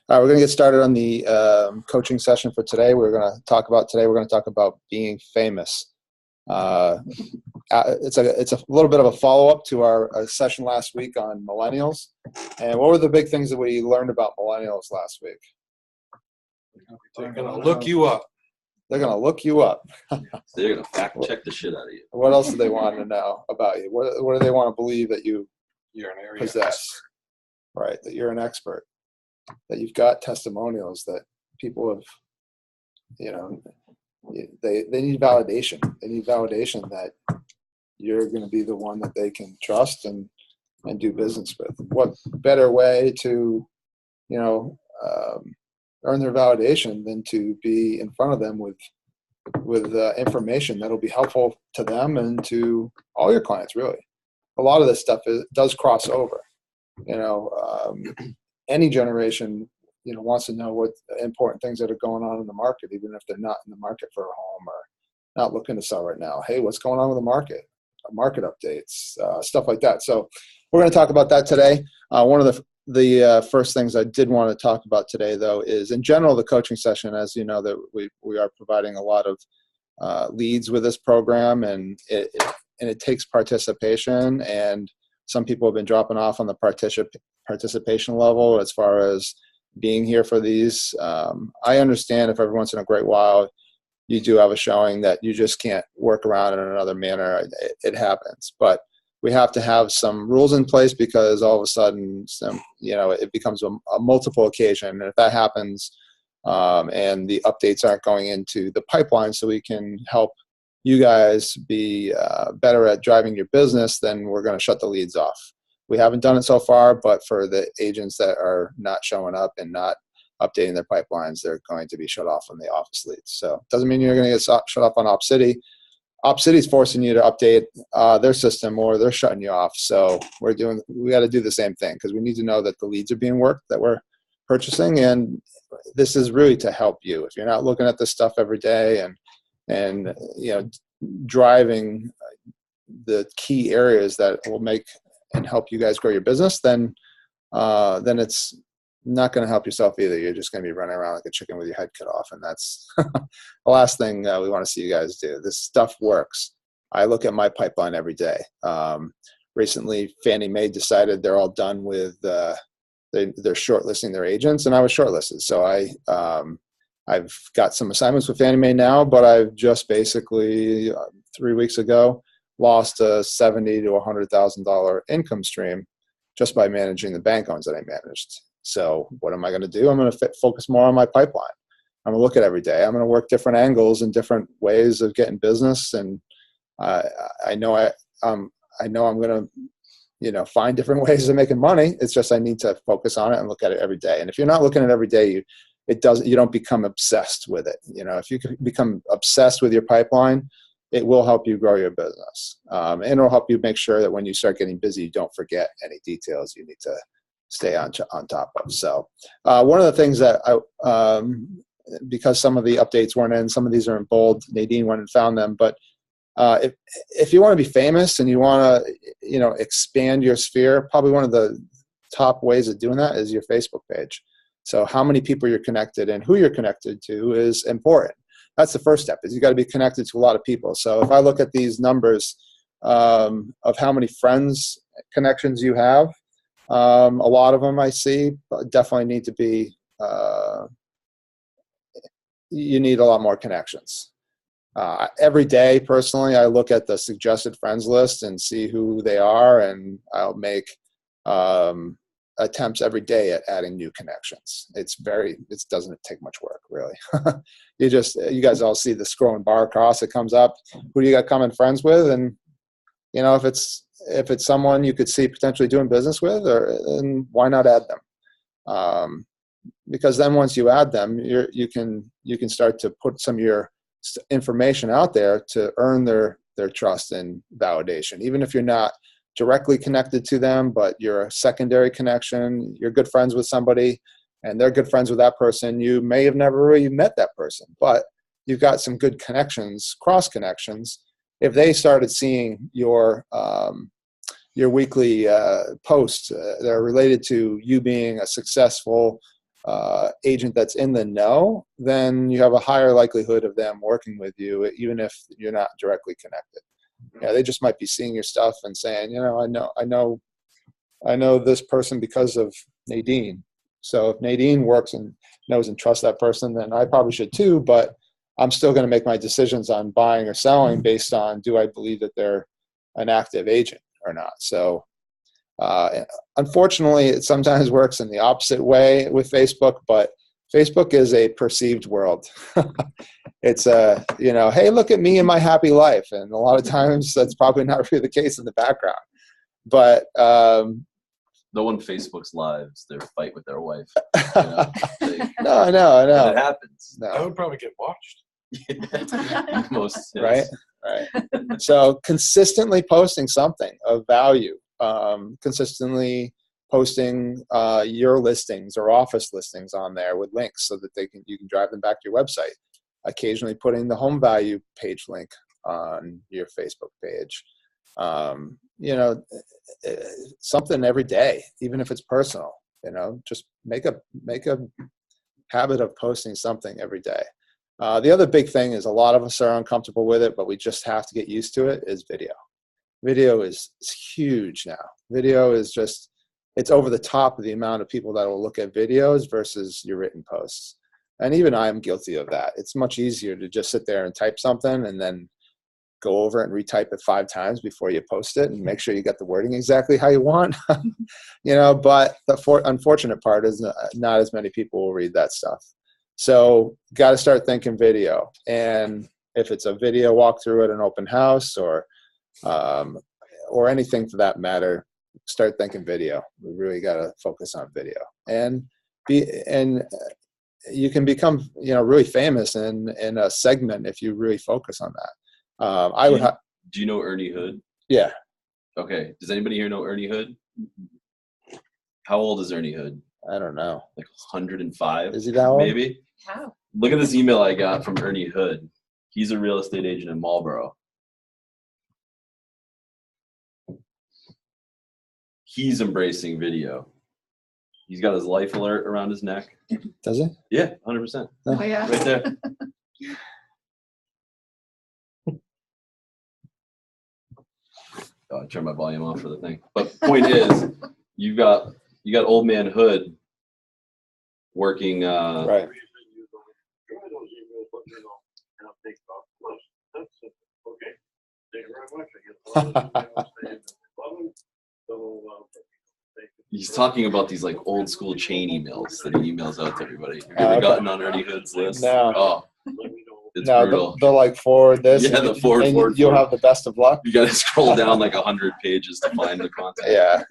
All right, we're going to get started on the coaching session for today. We're going to talk about being famous. It's a little bit of a follow-up to our session last week on millennials. And what were the big things that we learned about millennials last week? They're going to look you up. They're going to look you up. They're going to fact check the shit out of you. What else do they want to know about you? What do they want to believe that you're an area possess? expert. Right, that you're an expert, that you've got testimonials, that people have, they need validation. They need validation that you're going to be the one that they can trust and do business with. What better way to, earn their validation than to be in front of them with information that'll be helpful to them and to all your clients, really. A lot of this stuff does cross over. Any generation, wants to know what important things that are going on in the market, even if they're not in the market for a home or not looking to sell right now. Hey, what's going on with the market? Market updates, stuff like that. So we're going to talk about that today. One of the first things I did want to talk about today, though, is in general the coaching session. As you know, that we are providing a lot of leads with this program, and it takes participation. And some people have been dropping off on the participation level as far as being here for these. I understand if every once in a great while you do have a showing that you just can't work around in another manner. It happens, but we have to have some rules in place, because all of a sudden, it becomes a multiple occasion. And if that happens, and the updates aren't going into the pipeline so we can help you guys be better at driving your business, then we're going to shut the leads off. We haven't done it so far, but for the agents that are not showing up and not updating their pipelines, they're going to be shut off from the office leads. So it doesn't mean you're going to get shut off on OpCity. OpCity's forcing you to update their system, or they're shutting you off. So we got to do the same thing, because we need to know that the leads are being worked, that we're purchasing. And this is really to help you. If you're not looking at this stuff every day and driving the key areas that will make and help you guys grow your business, then it's not going to help yourself either. You're just going to be running around like a chicken with your head cut off. And that's the last thing we want to see you guys do. This stuff works. I look at my pipeline every day. Recently, Fannie Mae decided they're all done with they're shortlisting their agents, and I was shortlisted. So I've got some assignments with Fannie Mae now, but I've just basically 3 weeks ago lost a $70,000 to $100,000 income stream just by managing the bank loans that I managed. So what am I going to do? I'm going to focus more on my pipeline. I'm going to look at every day. I'm going to work different angles and different ways of getting business. And I know I'm going to, find different ways of making money. It's just I need to focus on it and look at it every day. And if you're not looking at it every day, you don't become obsessed with it. If you become obsessed with your pipeline, it will help you grow your business. And it'll help you make sure that when you start getting busy, you don't forget any details you need to stay on top of. So one of the things that because some of the updates weren't in, some of these are in bold, Nadine went and found them. But if you want to be famous and you want to, expand your sphere, probably one of the top ways of doing that is your Facebook page. So how many people you're connected and who you're connected to is important. That's the first step, is you got to be connected to a lot of people. So if I look at these numbers of how many friends connections you have, a lot of them I see definitely need to be, you need a lot more connections. Every day, personally, I look at the suggested friends list and see who they are, and I'll make attempts every day at adding new connections. It doesn't take much work, really. You guys all see the scrolling bar across, it comes up, who do you got common friends with? And, if it's someone you could see potentially doing business with, then why not add them? Because then once you add them, you can start to put some of your information out there to earn their trust and validation. Even if you're not directly connected to them, but you're a secondary connection, you're good friends with somebody and they're good friends with that person. You may have never really met that person, but you've got some good connections, cross connections. If they started seeing your weekly posts that are related to you being a successful agent that's in the know, then you have a higher likelihood of them working with you, even if you're not directly connected. Yeah, they just might be seeing your stuff and saying, I know this person because of Nadine. So if Nadine works and knows and trusts that person, then I probably should too, but I'm still going to make my decisions on buying or selling based on, do I believe that they're an active agent or not? So unfortunately, it sometimes works in the opposite way with Facebook, but Facebook is a perceived world. It's hey, look at me and my happy life. And a lot of times that's probably not really the case in the background. But no one Facebook's lives their fight with their wife. You know? No, I know. And it happens. No. That would probably get watched. Most, Right. So consistently posting something of value, consistently posting your listings or office listings on there with links so that you can drive them back to your website. Occasionally putting the home value page link on your Facebook page. Something every day, even if it's personal, just make a habit of posting something every day. The other big thing is a lot of us are uncomfortable with it, but we just have to get used to it, is video. Video is huge now. Video is it's over the top of the amount of people that will look at videos versus your written posts. And even I am guilty of that. It's much easier to just sit there and type something and then go over it and retype it 5 times before you post it and make sure you got the wording exactly how you want. But the unfortunate part is not as many people will read that stuff. So got to start thinking video. And if it's a video walkthrough at an open house or anything for that matter, start thinking video. We really got to focus on video. And you can become, really famous in a segment if you really focus on that. Do you know Ernie Hood? Yeah. Okay. Does anybody here know Ernie Hood? How old is Ernie Hood? I don't know. Like 105? Is he that old? Maybe. Wow. Look at this email I got from Ernie Hood. He's a real estate agent in Marlboro. He's embracing video. He's got his life alert around his neck. Does he? Yeah, 100%. Oh, yeah. Right there. Oh, I turned my volume off for the thing. But point is, you got old man Hood working. Right. He's talking about these like old school chain emails that he emails out to everybody. Have you ever gotten on Ernie Hood's list? No. Oh, it's brutal. They'll like forward this. Yeah, the forward. You'll have the best of luck. You got to scroll down like 100 pages to find the content. Yeah.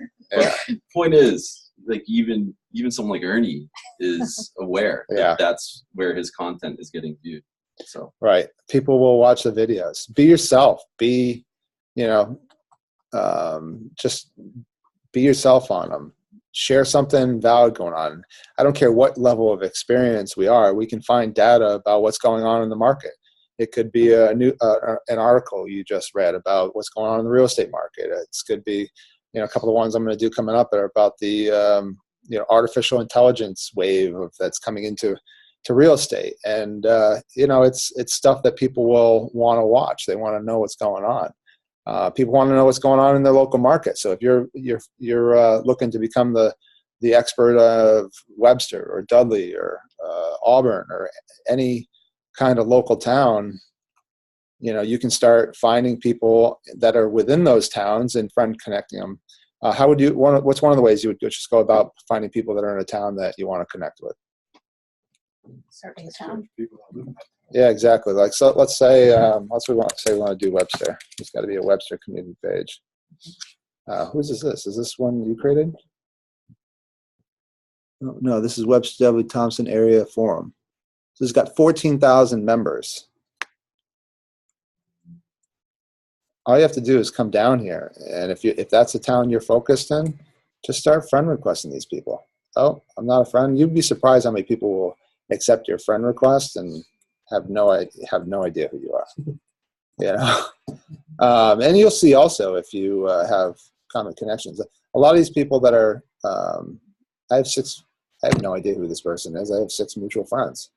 Point is, like even someone like Ernie is aware that that's where his content is getting viewed. So right, people will watch the videos. Be yourself. Be, just be yourself on them. Share something valid going on. I don't care what level of experience we are. We can find data about what's going on in the market. It could be an article you just read about what's going on in the real estate market. It could be, a couple of ones I'm going to do coming up that are about the artificial intelligence wave that's coming into real estate. And it's stuff that people will want to watch. They want to know what's going on. People want to know what's going on in their local market. So if you're looking to become the expert of Webster or Dudley or Auburn or any kind of local town, you can start finding people that are within those towns and friend connecting them. What's one of the ways you would just go about finding people that are in a town that you want to connect with? Serving the town. Yeah, exactly. Like, so let's say, we want to do Webster. There's got to be a Webster community page. Whose is this? Is this one you created? No, this is Webster W. Thompson Area Forum. So it's got 14,000 members. All you have to do is come down here, and if that's a town you're focused in, just start friend requesting these people. Oh, I'm not a friend. You'd be surprised how many people will accept your friend request and have no idea who you are. And you'll see also if you have common connections. A lot of these people that are, I have I have no idea who this person is. I have 6 mutual friends.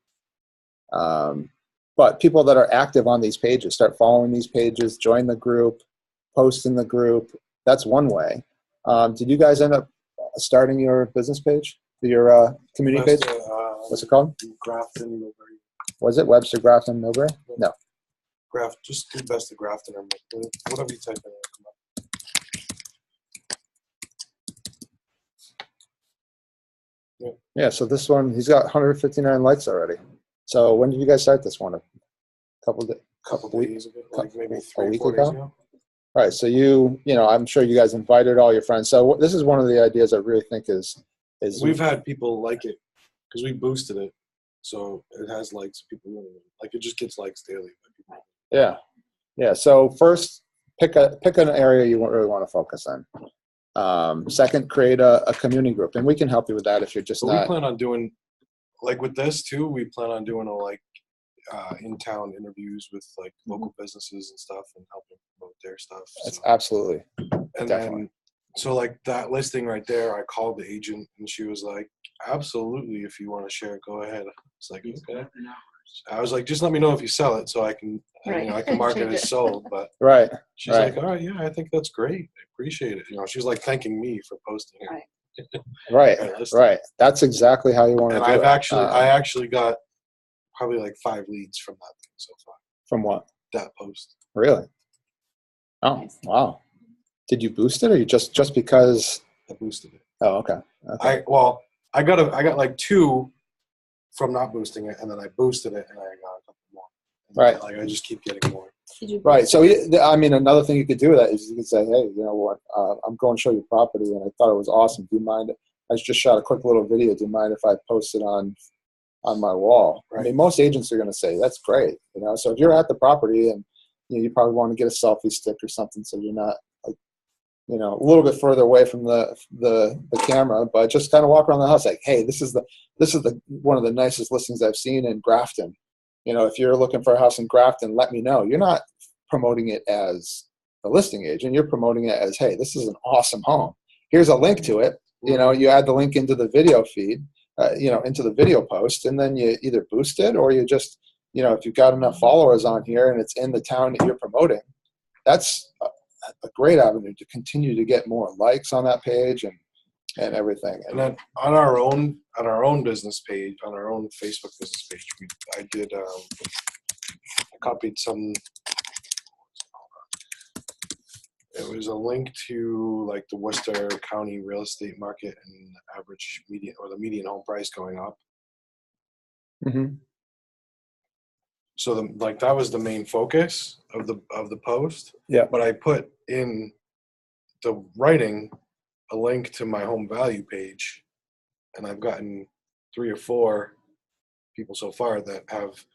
But people that are active on these pages, start following these pages, join the group, post in the group. That's one way. Did you guys end up starting your business page, your community page? What's it called? Grafton, Millbury. Was it Webster, Grafton, Millbury? No. Just do best of Grafton or Millbury. Whatever you type in. It'll come up. Yeah, so this one, he's got 159 likes already. So when did you guys start this one? A couple Days ago, like maybe a 3 or week 4 days ago? ago. Right, so I'm sure you guys invited all your friends. So this is one of the ideas I really think is We've had people like it because we boosted it, so it has likes. People like it just gets likes daily. Yeah. So first, pick an area you really want to focus on. Second, create a community group, and we can help you with that if you're just But not. we plan on doing, like with this too. We plan on doing in-town interviews with like local businesses and stuff, and helping promote their stuff. That's absolutely. And definitely. then, so like that listing right there, I called the agent, and she was like, "Absolutely, if you want to share, go ahead." It's like, okay. I was like, just let me know if you sell it, so I can, I can mark it as sold. But Right. she's like, all right, yeah, I think that's great. I appreciate it. She's like thanking me for posting it. Right. Right. That's exactly how you want to And do it. I actually got probably like 5 leads from that thing so far. From what? That post. Really? Oh, Nice. wow. Did you boost it, or you just because? I boosted it. Oh, okay. I got like 2 from not boosting it, and then I boosted it, and I got a couple more. And Right. Like I just keep getting more. Did you Right. boost So, it? I mean, another thing you could do with that is you could say, hey, you know what? I'm going to show you property, and I thought it was awesome. Do you mind? I just shot a quick little video. Do you mind if I post it on my wall? Right. I mean, most agents are going to say that's great. So if you're at the property and you probably want to get a selfie stick or something, so you're not like, a little bit further away from the camera, but just kind of walk around the house like, hey, this is the one of the nicest listings I've seen in Grafton. If you're looking for a house in Grafton, let me know. You're not promoting it as a listing agent. You're promoting it as, hey, this is an awesome home. Here's a link to it. You add the link into the video feed, into the video post, and then you either boost it or you just, if you've got enough followers on here and it's in the town that you're promoting, that's a great avenue to continue to get more likes on that page and everything. And then on our own business page, on our own Facebook business page, I copied some. It was a link to like the Worcester County real estate market and average median or the median home price going up. Mm-hmm. So that was the main focus of the post. Yeah. But I put in the writing a link to my home value page, and I've gotten 3 or 4 people so far that have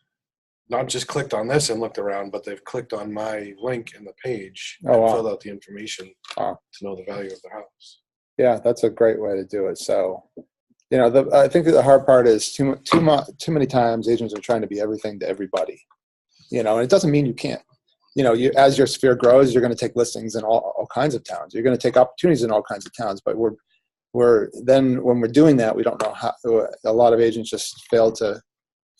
not just clicked on this and looked around, but they've clicked on my link in the page and filled out the information to know the value of the house. Yeah, that's a great way to do it. So, I think that the hard part is too many times agents are trying to be everything to everybody. And it doesn't mean you can't. As your sphere grows, you're going to take listings in all kinds of towns. You're going to take opportunities in all kinds of towns. But when we're doing that, we don't know how. A lot of agents just fail to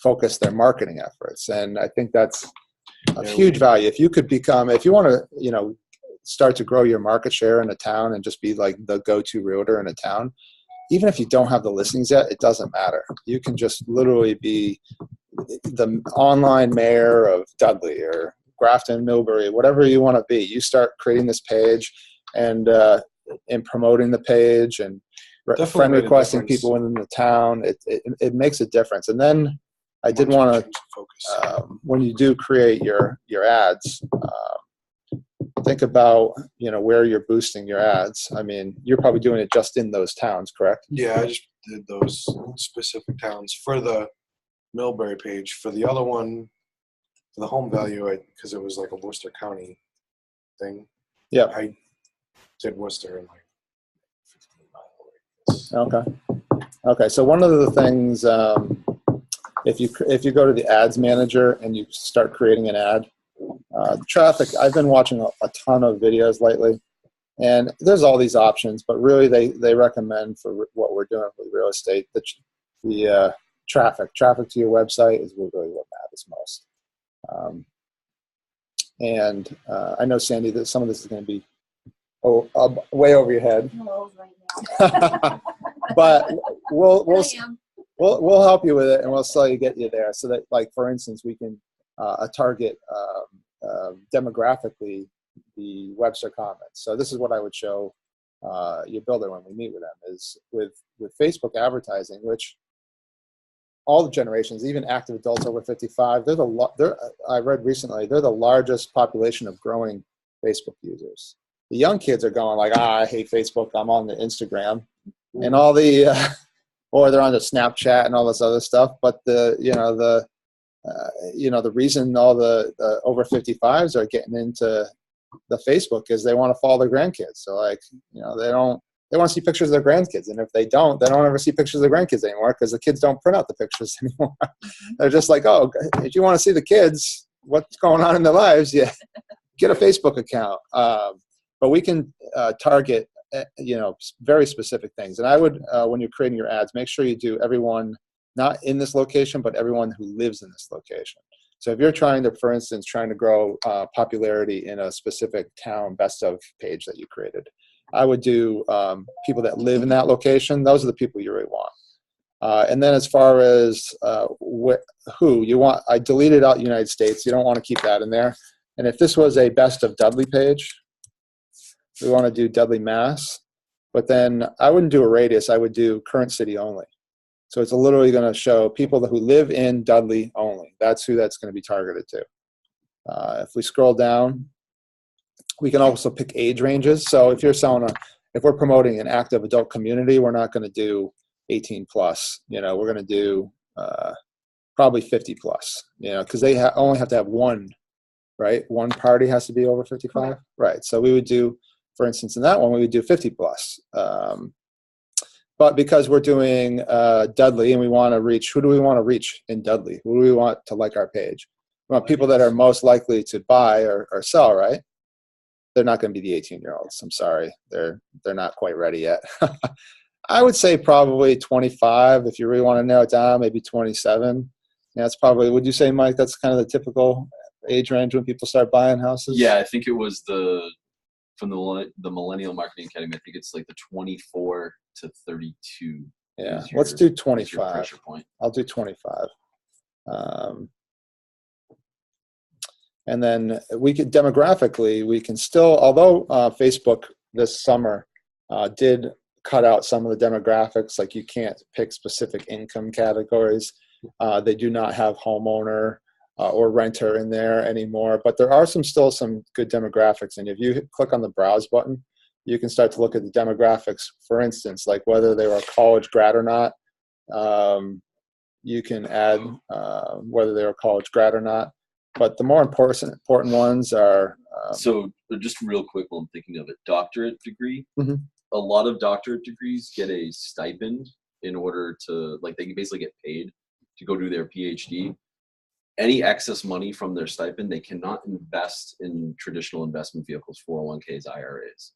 focus their marketing efforts, and I think that's a huge value. If you want to, start to grow your market share in a town and just be like the go-to realtor in a town, even if you don't have the listings yet, it doesn't matter. You can just literally be the online mayor of Dudley or Grafton, Millbury, whatever you want to be. You start creating this page and promoting the page and friend requesting people within the town. It makes a difference. And then I did want to focus when you do create your ads. Think about where you're boosting your ads. I mean, you're probably doing it just in those towns, correct? Yeah, I just did those specific towns for the Millbury page. For the other one, for the home value, because it was like a Worcester County thing. Yeah, I did Worcester in like 15 mile radius. Okay. So one of the things, if you go to the ads manager and you start creating an ad, traffic. I've been watching a ton of videos lately, And there's all these options, but really they recommend for what we're doing with real estate, the traffic to your website is really what matters most. And I know, Sandy, that some of this is going to be way over your head. But we'll help you with it, and we'll slowly get you there. So that, like, for instance, we can target demographically the Webster comments. So this is what I would show your builder when we meet with them, is with Facebook advertising, which all the generations, even active adults over 55, I read recently, they're the largest population of growing Facebook users. The young kids are going like, I hate Facebook, I'm on the Instagram, and all the, or they're on the Snapchat and all this other stuff. But the reason all the over 55s are getting into the Facebook is they want to follow their grandkids. So, like, they want to see pictures of their grandkids. And if they don't ever see pictures of their grandkids anymore, because the kids don't print out the pictures anymore. They're just like, oh, if you want to see the kids, what's going on in their lives, yeah, get a Facebook account. But we can target, very specific things. And I would, when you're creating your ads, make sure you do everyone not in this location, but everyone who lives in this location. So if you're trying to grow popularity in a specific town best of page that you created, I would do people that live in that location. Those are the people you really want. And then as far as who you want, I deleted out United States. You don't want to keep that in there. And if this was a best of Dudley page, we want to do Dudley, Mass. But then I wouldn't do a radius. I would do current city only. So it's literally going to show people who live in Dudley only. That's who that's going to be targeted to. If we scroll down, we can also pick age ranges. So if we're promoting an active adult community, we're not going to do 18 plus. We're going to do probably 50 plus. Because they only have to have one, right? One party has to be over 55, right? So we would do, for instance, in that one, we would do 50 plus. But because we're doing Dudley and we want to reach, who do we want to reach in Dudley? Who do we want to like our page? We want people that are most likely to buy or sell, right? They're not going to be the 18-year-olds. I'm sorry. They're not quite ready yet. I would say probably 25. If you really want to narrow it down, maybe 27. Yeah, that's probably, would you say, Mike, that's kind of the typical age range when people start buying houses? Yeah, I think it was from the Millennial Marketing Academy, I think it's like the 24 to 32. Yeah, let's do 25. Pressure point. I'll do 25. And then demographically, we can still, although Facebook this summer did cut out some of the demographics, like you can't pick specific income categories. They do not have homeowner or renter in there anymore, but there are still some good demographics. And if you click on the browse button, you can start to look at the demographics. For instance, like whether they were a college grad or not. You can add whether they were a college grad or not. But the more important ones are. So just real quick while I'm thinking of it, doctorate degree. Mm-hmm. A lot of doctorate degrees get a stipend in order to, like, they can basically get paid to go do their PhD. Any excess money from their stipend, they cannot invest in traditional investment vehicles, 401ks, IRAs.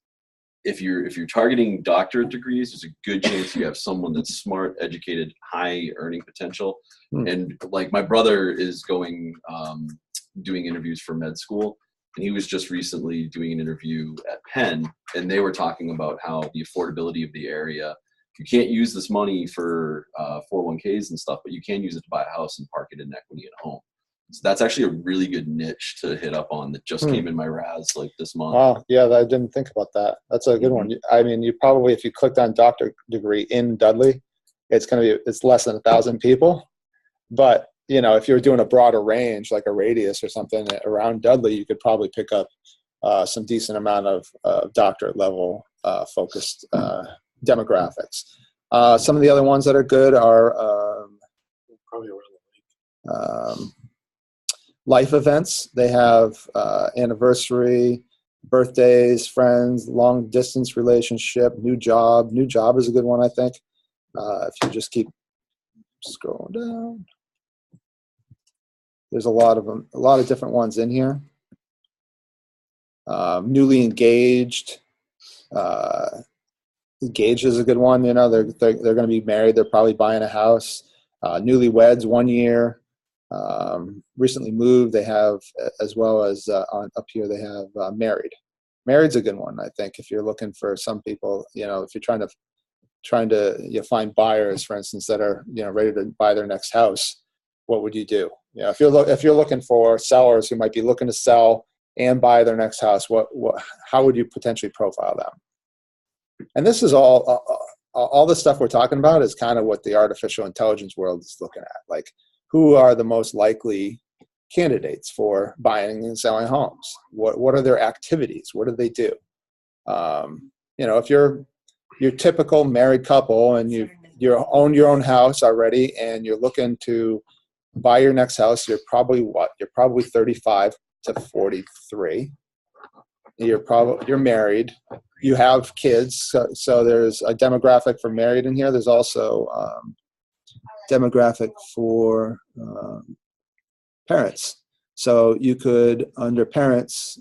If you're targeting doctorate degrees, there's a good chance you have someone that's smart, educated, high earning potential. And like my brother is going, doing interviews for med school, and he was just recently doing an interview at Penn, and they were talking about how the affordability of the area, you can't use this money for 401ks and stuff, but you can use it to buy a house and park it in equity in a home. So that's actually a really good niche to hit up on that just came in my RAS like this month. Wow, yeah, I didn't think about that. That's a good one. I mean, you probably, if you clicked on doctorate degree in Dudley, it's less than 1,000 people. But if you're doing a broader range, like a radius or something around Dudley, you could probably pick up some decent amount of doctorate level focused demographics. Some of the other ones that are good are probably around the lake. Life events. They have anniversary, birthdays, friends, long distance relationship, new job. New job is a good one, I think. If you just keep scrolling down. There's a lot of them, a lot of different ones in here. Newly engaged, Gage is a good one. You know, they're going to be married. They're probably buying a house. Newlyweds, 1 year. Recently moved. They have, as well as up here, they have married. Married's a good one, I think, if you're looking for some people. You know, if you're trying to find buyers, for instance, that are ready to buy their next house. What would you do? You know, if you're looking for sellers who might be looking to sell and buy their next house, how would you potentially profile them? And this is all the stuff we're talking about is kind of what the artificial intelligence world is looking at. Like, who are the most likely candidates for buying and selling homes? What are their activities? What do they do? If you're your typical married couple and you own your own house already and you're looking to buy your next house, you're probably 35 to 43. You're married. You have kids. So there's a demographic for married in here. There's also demographic for parents. So you could, under parents,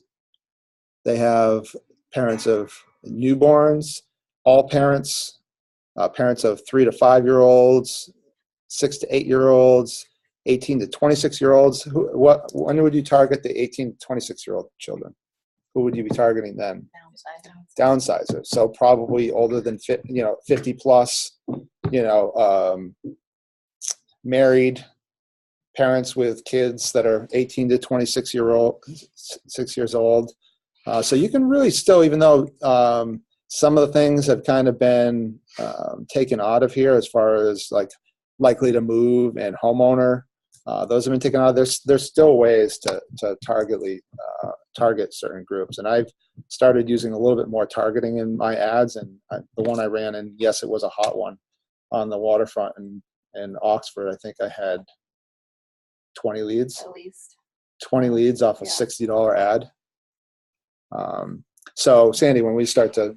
they have parents of newborns, all parents, parents of 3 to 5 year olds, 6 to 8 year olds, 18 to 26 year olds. When would you target the 18 to 26 year old children? Who would you be targeting then? Downsizers. So probably older than 50 plus, married, parents with kids that are 18 to 26 years old. So you can really still, even though some of the things have kind of been taken out of here as far as like likely to move and homeowner, those have been taken out. There's still ways to target certain groups. And I've started using a little bit more targeting in my ads. And the one I ran, and yes, it was a hot one on the waterfront in Oxford. I think I had 20 leads. At least 20 leads off a $60 ad. So Sandy, when we start to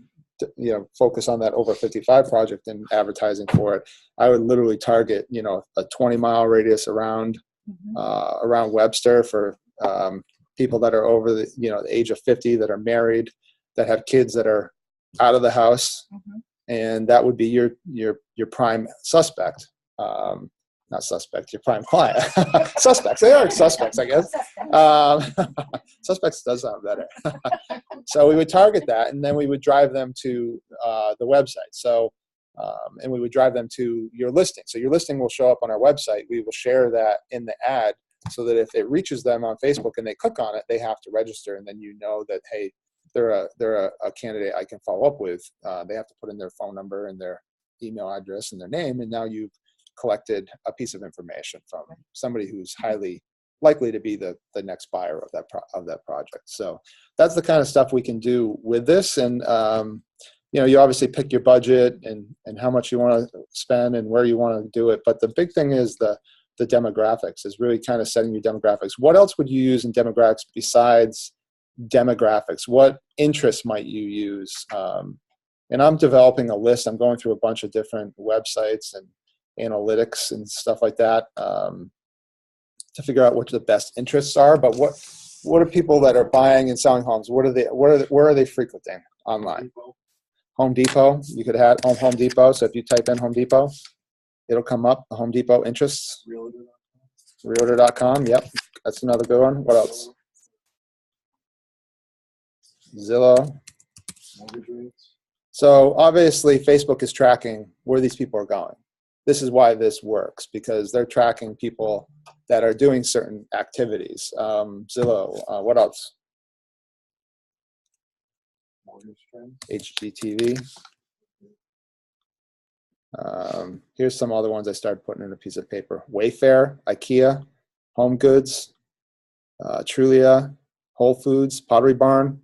focus on that over 55 project and advertising for it, I would literally target a 20-mile radius around Webster for people that are over the age of 50, that are married, that have kids that are out of the house, and that would be your prime suspect. Not suspect, your prime client. Suspects. They are suspects, I guess. Suspects does sound better. So we would target that, and then we would drive them to the website. So, and we would drive them to your listing. So your listing will show up on our website. We will share that in the ad so that if it reaches them on Facebook and they click on it, they have to register, and then that, hey, they're a candidate I can follow up with. They have to put in their phone number and their email address and their name, and now you've collected a piece of information from somebody who's highly likely to be the next buyer of that project. So that's the kind of stuff we can do with this. And you obviously pick your budget and how much you want to spend and where you want to do it. But the big thing is the demographics, is really kind of setting your demographics. What else would you use in demographics besides demographics? What interests might you use? And I'm developing a list. I'm going through a bunch of different websites and analytics and stuff like that to figure out what the best interests are. But what are people that are buying and selling homes? Where are they frequenting online? Home Depot. You could add Home Depot. So if you type in Home Depot, it'll come up. The Home Depot interests. Realtor.com. Yep, that's another good one. What else? Zillow. So obviously Facebook is tracking where these people are going. This is why this works, because they're tracking people that are doing certain activities. Zillow, what else? HGTV. Here's some other ones I started putting in a piece of paper. Wayfair, IKEA, Home Goods, Trulia, Whole Foods, Pottery Barn.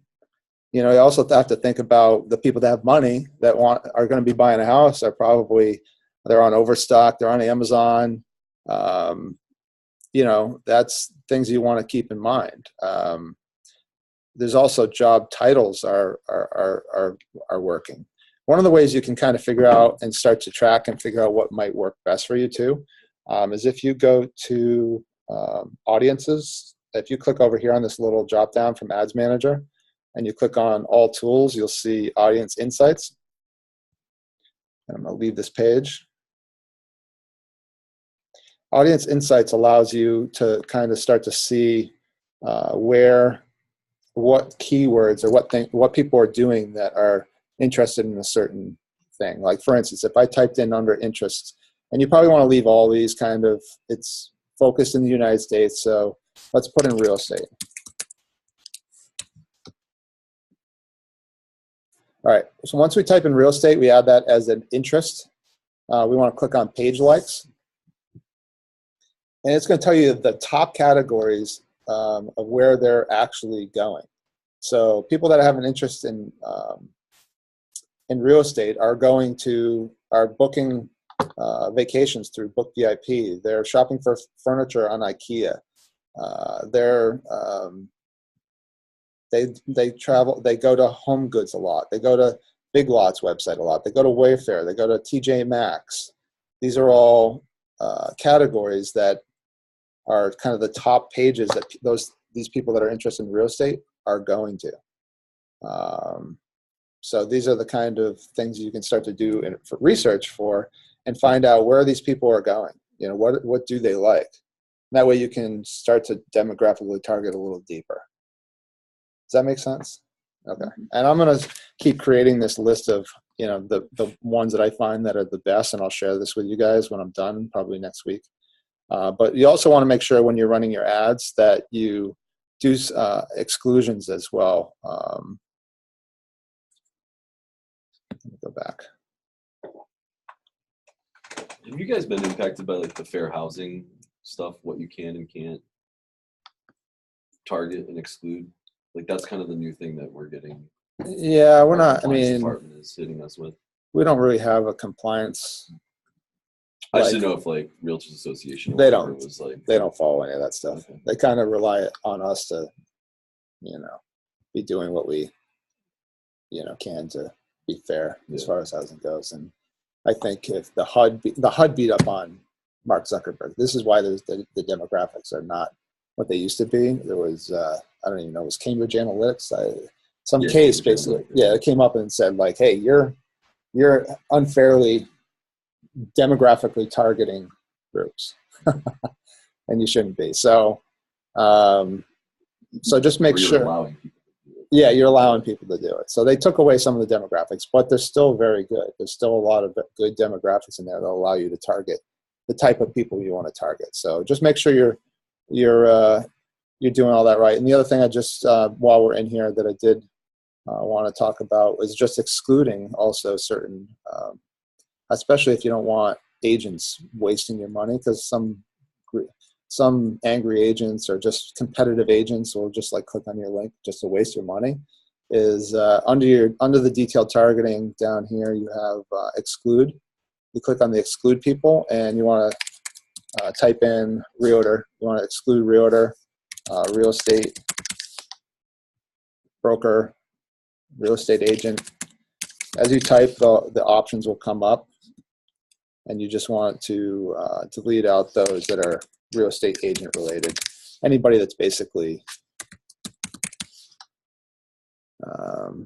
You also have to think about the people that have money that are going to be buying a house are probably, they're on Overstock, they're on Amazon. That's things you want to keep in mind. There's also job titles are working. One of the ways you can kind of figure out and start to track and figure out what might work best for you too, is if you go to audiences, if you click over here on this little drop down from Ads Manager, and you click on all tools, you'll see audience insights. And I'm going to leave this page. Audience insights allows you to kind of start to see what keywords or what people are doing that are interested in a certain thing. Like for instance, if I typed in under interests, and you probably want to leave all these kind of, it's focused in the United States, so let's put in real estate. All right, so once we type in real estate, we add that as an interest. We want to click on page likes. And it's going to tell you the top categories of where they're actually going. So people that have an interest in real estate are booking vacations through Book VIP. They're shopping for furniture on IKEA. They travel. They go to Home Goods a lot. They go to Big Lots website a lot. They go to Wayfair. They go to TJ Maxx. These are all categories that are kind of the top pages that these people that are interested in real estate are going to. So these are the kind of things you can start to do for research for, and find out where these people are going. You know, what do they like? And that way you can start to demographically target a little deeper. Does that make sense? Okay. And I'm going to keep creating this list of, you know, the ones that I find that are the best, and I'll share this with you guys when I'm done, probably next week. But you also want to make sure when you're running your ads that you do exclusions as well. Let me go back. Have you guys been impacted by like the fair housing stuff, what you can and can't target and exclude? Like that's kind of the new thing that we're getting. Yeah, we're not, I Compliance mean, department is hitting us with. we don't really have a compliance. I just Like, didn't know if like Realtors Association or They whatever don't. was like. They don't follow any of that stuff. Okay. They kind of rely on us to, you know, be doing what we, you know, can to be fair as Yeah. far as housing goes. And I think if the HUD beat up on Mark Zuckerberg, this is why there's the demographics are not what they used to be. There was, I don't even know, it was Cambridge Analytics. Some Yeah, case Cambridge basically, Analytica. yeah, it came up and said like, hey, you're unfairly demographically targeting groups, and you shouldn't be. So, so just make Or you're sure. allowing people to do it. Yeah, you're allowing people to do it. So they took away some of the demographics, but they're still very good. There's still a lot of good demographics in there that allow you to target the type of people you want to target. So just make sure you're doing all that right. And the other thing I just while we're in here that I did want to talk about was just excluding also certain, especially if you don't want agents wasting your money, because some angry agents or just competitive agents will just like click on your link just to waste your money. Is under the detailed targeting down here you have exclude. You click on the exclude people, and you want to type in realtor. You want to exclude realtor, real estate broker, real estate agent. As you type, the options will come up, and you just want to delete out those that are real estate agent related. Anybody that's basically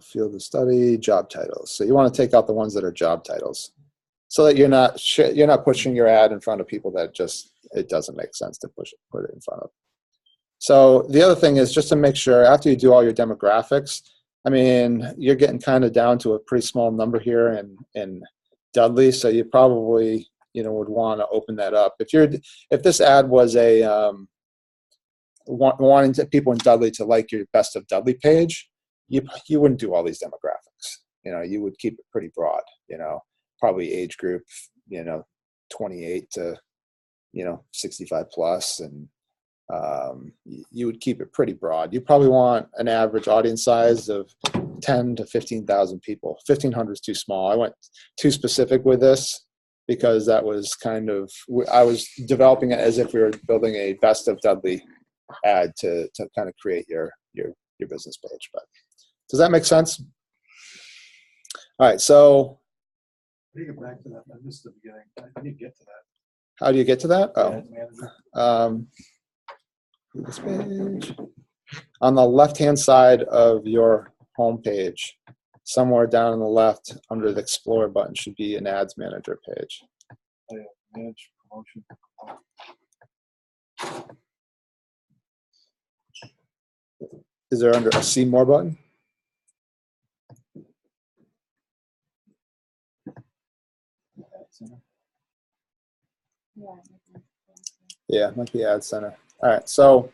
field of study, job titles. So you want to take out the ones that are job titles, so that you're not pushing your ad in front of people that just it doesn't make sense to put it in front of. So the other thing is just to make sure after you do all your demographics, I mean, you're getting kind of down to a pretty small number here in Dudley, so you probably would want to open that up. If this ad was a wanting people in Dudley to like your best of Dudley page, you wouldn't do all these demographics. You would keep it pretty broad. Probably age group 28 to 65 plus, and you would keep it pretty broad. You probably want an average audience size of 10 to 15,000 people. 1,500 is too small. I went too specific with this because that was I was developing it as if we were building a best of Dudley ad to kind of create your business page. But does that make sense? All right, so How do you get back to that? I missed the beginning. How do you get to that? how do you get to that? Ad manager? This page. On the left-hand side of your homepage, somewhere down on the left under the Explore button should be an Ads Manager page. Manage promotion. Is there under a See More button? Yeah, it might be Ad Center. All right, so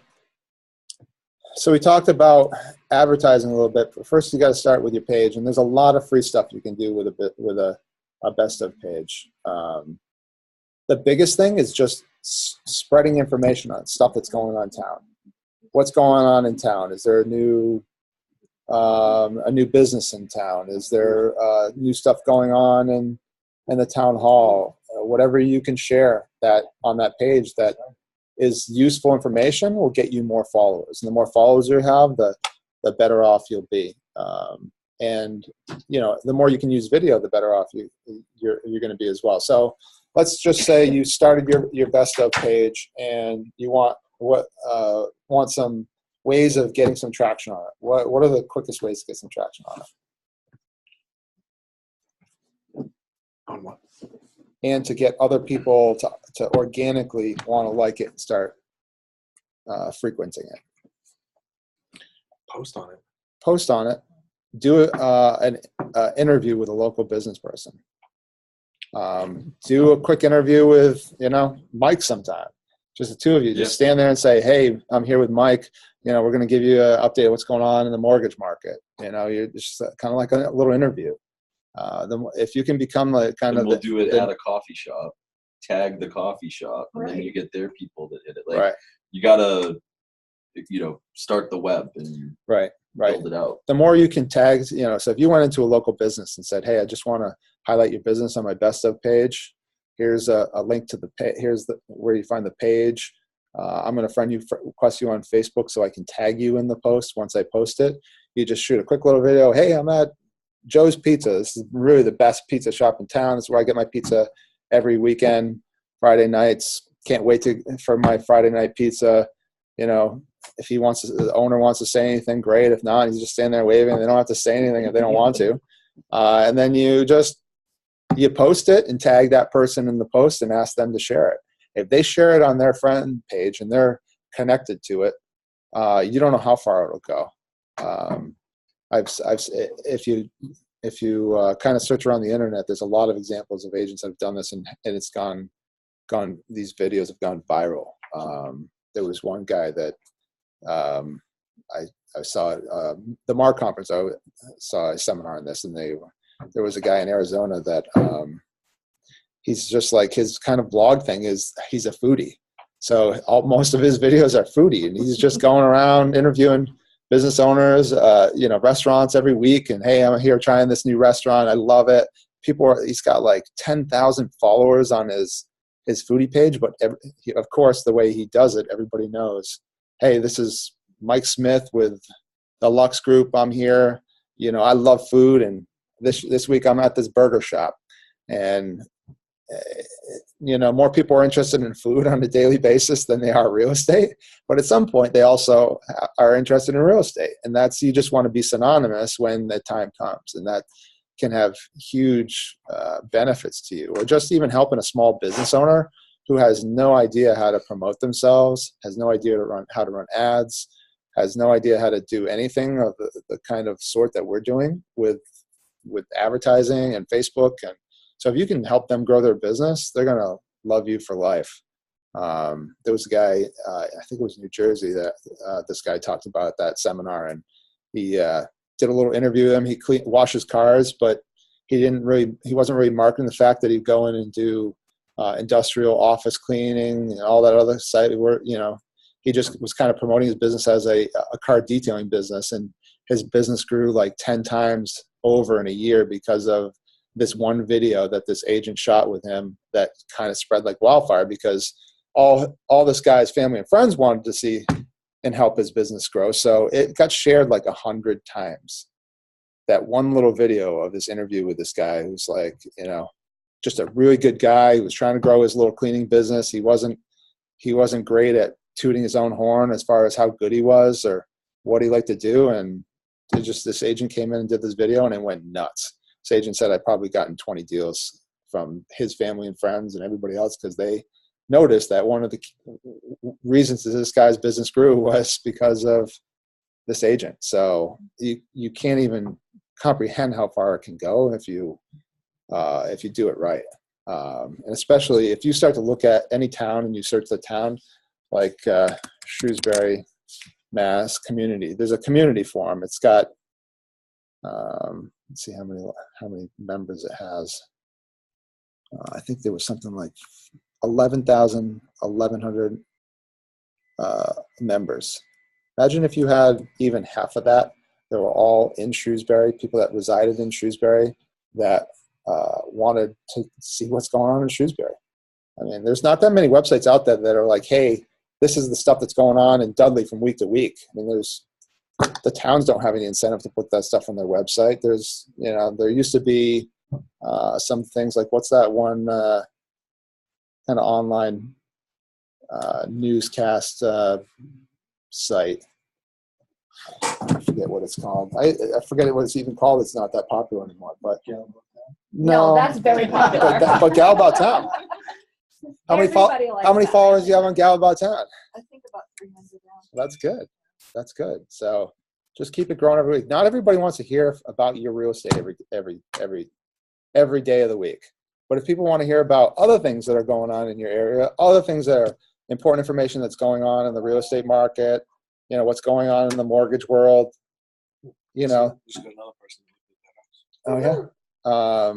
we talked about advertising a little bit, but first you got to start with your page, and there's a lot of free stuff you can do with a best of page. The biggest thing is just spreading information on stuff that's going on in town. What's going on in town? Is there a new business in town? Is there new stuff going on in the town hall? Whatever you can share that on that page that is useful information will get you more followers. And the more followers you have, the better off you'll be. And the more you can use video, the better off you're going to be as well. So let's just say you started your best of page and you want some ways of getting some traction on it. What are the quickest ways to get some traction on it? On what? And to get other people to organically want to like it and start frequenting it. Post on it. Post on it. Do an interview with a local business person. Do a quick interview with Mike sometime. Just the two of you. Just stand there and say, "Hey, I'm here with Mike. We're going to give you an update of what's going on in the mortgage market." You're just kind of like a little interview. If you can become like we'll do it at a coffee shop, tag the coffee shop, and then you get their people that hit it. Like you gotta, start the web and build it out. The more you can tag, so if you went into a local business and said, "Hey, I just want to highlight your business on my best of page. Here's a link to the page. Here's where you find the page. I'm going to request you on Facebook so I can tag you in the post once I post it." You just shoot a quick little video. "Hey, I'm at Joe's Pizza. This is really the best pizza shop in town. This is where I get my pizza every weekend, Friday nights. Can't wait for my Friday night pizza." If the owner wants to say anything, great. If not, he's just standing there waving. They don't have to say anything if they don't want to. And then you post it and tag that person in the post and ask them to share it. If they share it on their friend page and they're connected to it, you don't know how far it'll go. If you kind of search around the internet, there's a lot of examples of agents that have done this, and it's gone. These videos have gone viral. There was one guy that I saw at the MAR conference. I saw a seminar on this, and there was a guy in Arizona that he's just like, his kind of blog thing is he's a foodie. So most of his videos are foodie, and he's just going around interviewing business owners, restaurants every week. And, "Hey, I'm here trying this new restaurant. I love it." He's got like 10,000 followers on his foodie page. But of course, the way he does it, everybody knows, "Hey, this is Mike Smith with the Lux Group. I'm here. I love food. And this week I'm at this burger shop." And, more people are interested in food on a daily basis than they are real estate. But at some point, they also are interested in real estate. And you just want to be synonymous when the time comes. And that can have huge benefits to you. Or just even helping a small business owner who has no idea how to promote themselves, has no idea how to run ads, has no idea how to do anything of the kind of sort that we're doing with advertising and Facebook. And so if you can help them grow their business, they're going to love you for life. There was a guy, I think it was New Jersey, that this guy talked about at that seminar, and he did a little interview with him. He washes cars, but he wasn't really marketing the fact that he'd go in and do industrial office cleaning and all that other side work. He just was kind of promoting his business as a car detailing business, and his business grew like 10 times over in a year because of this one video that this agent shot with him that kind of spread like wildfire, because all this guy's family and friends wanted to see and help his business grow. So it got shared like 100 times. That one little video of this interview with this guy who's like, just a really good guy. He was trying to grow his little cleaning business. He wasn't great at tooting his own horn as far as how good he was or what he liked to do. And this agent came in and did this video and it went nuts. This agent said I'd probably gotten 20 deals from his family and friends and everybody else because they noticed that one of the reasons that this guy's business grew was because of this agent. So you can't even comprehend how far it can go if you do it right. And especially if you start to look at any town and you search the town, like Shrewsbury, Mass community. There's a community forum. It's got let's see how many members it has. I think there was something like 1,100 members. Imagine if you had even half of that. They were all in Shrewsbury, people that resided in Shrewsbury that wanted to see what's going on in Shrewsbury. I mean, there's not that many websites out there that are like, hey, this is the stuff that's going on in Dudley from week to week. I mean, the towns don't have any incentive to put that stuff on their website. There used to be some things like, what's that one kind of online newscast site? I forget what it's called. I forget what it's even called. It's not that popular anymore. But No, that's very popular. But Gal About Town. How many followers do you have on Gal About Town? I think about 300 now. That's good. That's good. So just keep it growing every week. Not everybody wants to hear about your real estate every day of the week. But if people want to hear about other things that are going on in your area, other things that are important information that's going on in the real estate market, what's going on in the mortgage world, Just got another person that looked at that house. oh yeah,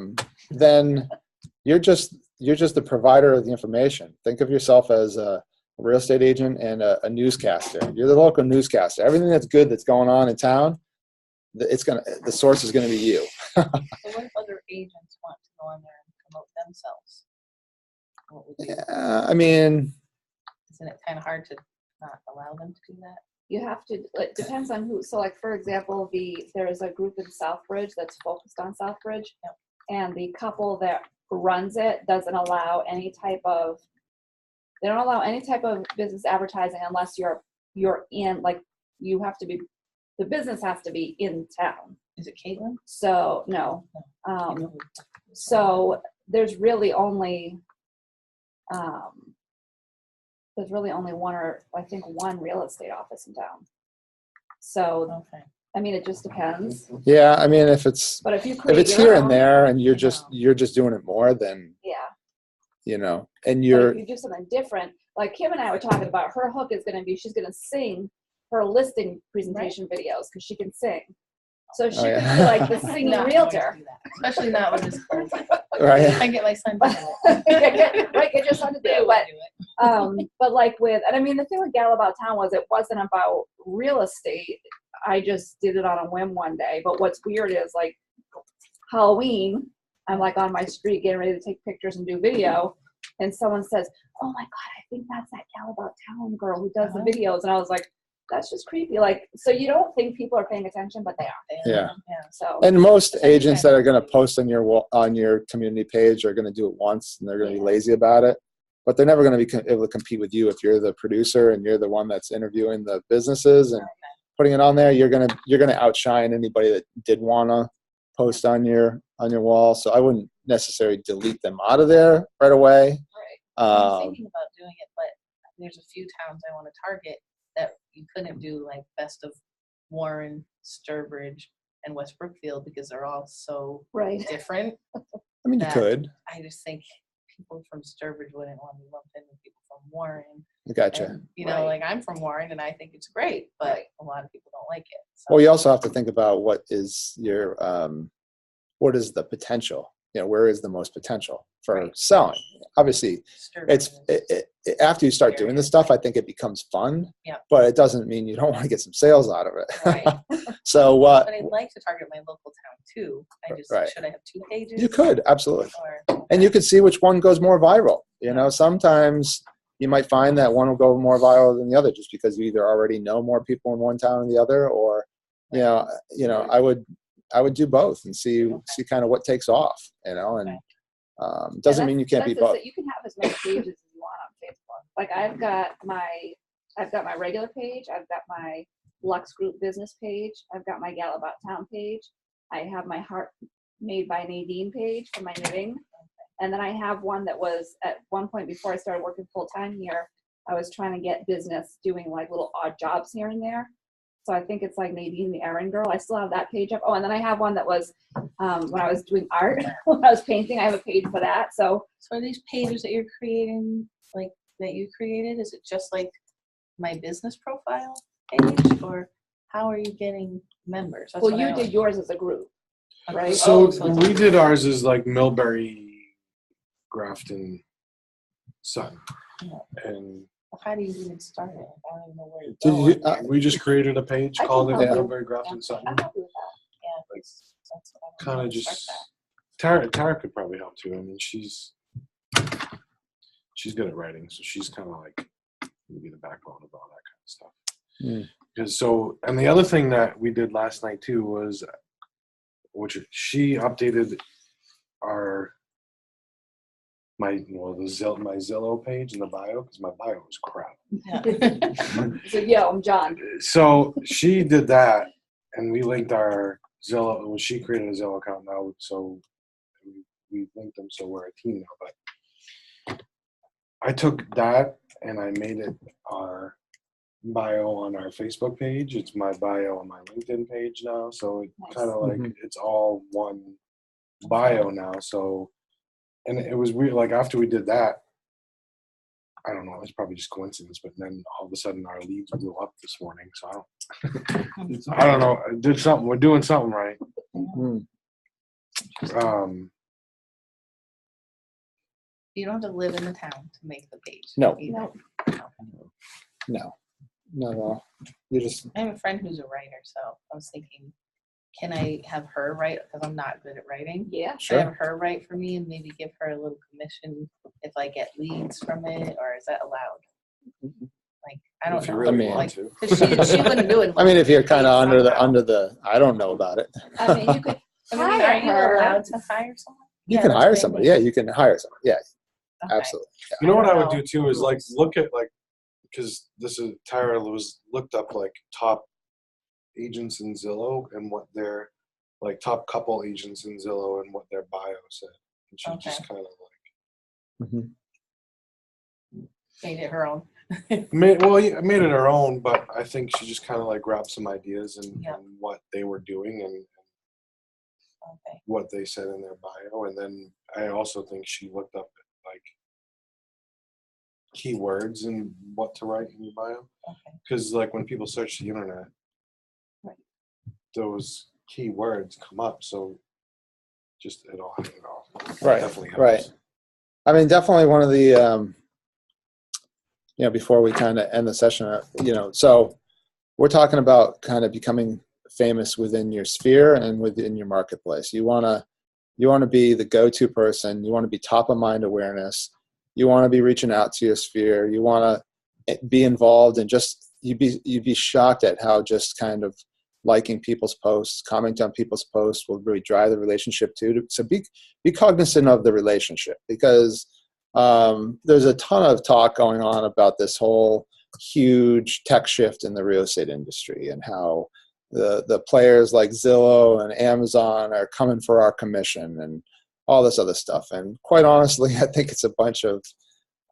then you're just the provider of the information. Think of yourself as a real estate agent and a newscaster. You're the local newscaster. Everything that's good that's going on in town, the source is gonna be you. So what if other agents want to go on there and promote themselves? What would you, I mean, isn't it kind of hard to not allow them to do that? You have to, it depends on who. So like, for example, there is a group in Southbridge that's focused on Southbridge. Yep. And the couple that runs it doesn't allow any type of, they don't allow any type of business advertising unless you're in, like, you have to be, the business has to be in town. Is it Caitlin? So, no. So there's really only one real estate office in town. So, Okay. I mean, it just depends. yeah, I mean, if it's But if you create your here and own, there and you're I just know. doing it more, then yeah. and But you're if you do something different, like Kim and I were talking about, her hook is going to be, she's going to sing her listing presentation videos because she can sing. So she yeah. could be like the singing Not going to realtor. do that, especially not when it's cold. right. I get my son to do it. Right, get your son to do They it. would do it. But like and I mean, the thing with Gal About Town was it wasn't about real estate. I just did it on a whim one day. But what's weird is like Halloween, I'm like on my street getting ready to take pictures and do video. And someone says, oh my God, I think that's that Gal About Town girl who does the videos. And I was like, that's just creepy. Like, so you don't think people are paying attention, but they are. Yeah. So And most agents that are going to post on your community page are going to do it once, and they're going to be lazy about it. But they're never going to be able to compete with you if you're the producer and you're the one that's interviewing the businesses and putting it on there. You're gonna outshine anybody that did want to post on your wall. So I wouldn't necessarily delete them out of there right away. Right. I'm thinking about doing it, but there's a few towns I want to target that you couldn't do like best of Warren, Sturbridge, and West Brookfield because they're all so right. different. I mean, you that could. I just think people from Sturbridge wouldn't want to be lumped in with people from Warren. Gotcha. And, like I'm from Warren and I think it's great, but a lot of people don't like it. So. Well, you also have to think about what is the potential. Where is the most potential for selling? Obviously, Sturbridge it's after you start doing this stuff, I think it becomes fun. Yeah. But it doesn't mean you don't want to get some sales out of it. Right. So But I'd like to target my local town too. Should I have 2 pages? You could, absolutely. Or, And you could see which one goes more viral. Sometimes you might find that one will go more viral than the other just because you either already know more people in one town than the other, or I would do both and see kind of what takes off, and doesn't mean you can't be both. You can have as many pages as you want on Facebook. Like I've got my regular page, I've got my Lux Group business page. I've got my Gal About Town page. I have my Heart Made by Nadine page for my knitting. And then I have one that was at one point before I started working full time here, I was trying to get business doing like little odd jobs here and there. So I think it's like Nadine the Errand Girl. I still have that page up. Oh, and then I have one that was when I was doing art, when I was painting, I have a page for that. So are these pages that you're creating, like that you created, is it just like my business profile page, or how are you getting members? That's well, what you I did like. yours as a group, right? So so it's we did ours as like Millbury, Grafton, Sutton, and How do you even start it? I don't even know where to Did go. you, we just created a page I can called it help you. Millbury, Grafton, Sutton. I'm happy with that. Yeah, that's what I Kind want of to start just that. Tara could probably help too. I mean, she's good at writing, so she's kind of like maybe the backbone of all that kind of stuff. Mm. Because and the other thing that we did last night too was, which she updated my Zillow page in the bio, because my bio was crap. Yeah. So, yo, I'm John. So she did that, and we linked our Zillow. Well, she created a Zillow account now, so we linked them, so we're a team now. But I took that and I made it our bio on our Facebook page. It's my bio on my LinkedIn page now, so it Nice. kind of like Mhm. it's all one bio now. So, and it was weird. Like after we did that, I don't know. It's probably just coincidence, but then all of a sudden our leads blew up this morning. So I don't know. I did something. We're doing something right. Mm. You don't have to live in the town to make the page. No. either. No, no. You just, I have a friend who's a writer, so I was thinking, can I have her write? Because I'm not good at writing. Yeah. Can I sure. have her write for me and maybe give her a little commission if I get leads from it, or is that allowed? Like, I don't If you know. really mean- want Like, to. 'cause she wouldn't do it. I mean, if you're kind of Somehow. under the, I don't know about it. I mean, you could I mean, hire are you her. allowed to hire someone? You Yeah, can that's hire what I somebody. mean. Yeah, you can hire somebody. Yeah, Okay. absolutely. You know what I would don't do too is like rules. look at like, because this is Tyra was looked up like top agents in Zillow and what their like top couple agents in Zillow and what their bio said. And she just kind of like Mhm. Made it her own. made it her own, but I think she just kind of like grabbed some ideas and what they were doing and Okay. what they said in their bio. And then I also think she looked up like keywords and what to write in your bio. Okay. Because like when people search the internet, Right. those keywords come up. So just it all Right, definitely helps. right. I mean, definitely one of the, before we kind of end the session, so we're talking about kind of becoming famous within your sphere and within your marketplace. You want to be the go-to person. You want to be top of mind awareness. You want to be reaching out to your sphere. You want to be involved and just you'd be shocked at how just kind of liking people's posts, commenting on people's posts will really drive the relationship too. So be cognizant of the relationship, because there's a ton of talk going on about this whole huge tech shift in the real estate industry and how the players like Zillow and Amazon are coming for our commission and all this other stuff. And quite honestly, I think it's a bunch of